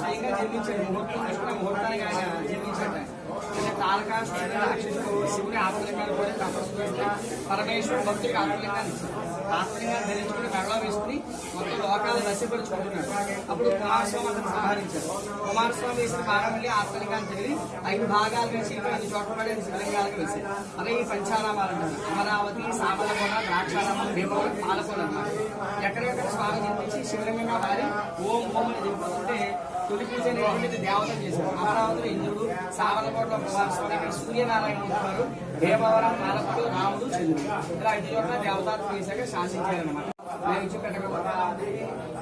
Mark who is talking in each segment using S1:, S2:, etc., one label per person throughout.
S1: స్వయంగా జన్మించాడు. ముహూర్తం చూసుకున్న ముహూర్తానికి ఆయన జన్మించాడు. తారకాసురుడు రాక్షసుడు శివుని ఆత్మలింగాన్ని కూడా తపస్సు చేసిన పరమేశ్వరుడు భక్తుడికి ఆత్మలింగాన్ని ఇచ్చాడు. ఆత్మలింగాన్ని ధరించుకుని మెడలో వేసుకుని మొత్తం లోకాలు నశిపరుచుకుంటున్నాడు. అప్పుడు కుమారస్వామి అతను సంహరించారు. కుమారస్వామి వేసిన బాణం వెళ్ళి ఆత్మలింగాన్ని తిరిగి 5 భాగాలుగా చీపి 5 చోట్ల పడే శివలింగాలకు వేశారు. అలాగే ఈ పంచానామాలు అంటారు. అమరావతి, సామలకోట, ద్రాక్షారామం, భీమవరం, పాలకోట అన్నమాట. ఎక్కడెక్కడ స్వామి జన్మించి శివలింగంగా మారి ఓం ఓం అని చెప్పుకుంటే తొలి పూజ అనేటువంటిది దేవతలు చేశారు. అమరావతిలో ఇంద్రుడు, సామలకోటలో కుమారస్వామి, ఇక్కడ సూర్యనారాయణ ఉంటారు. భీమవరం, పాలకుడు, రాముడు, చంద్రుడు ఇలా 5 చోట్ల దేవతలు వేశాక శాసించారనమాట. నైవేద్యం పెట్టకపోతే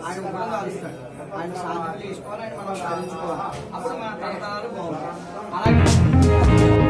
S1: ఆయన ముఖంలో అలుస్తాడు. ఆయన శాంతి చేసుకోవాలి, ఆయన మనం సాధించుకోవాలి. అప్పుడు మన తరతరాలు బాగుంటాయి. అలాగే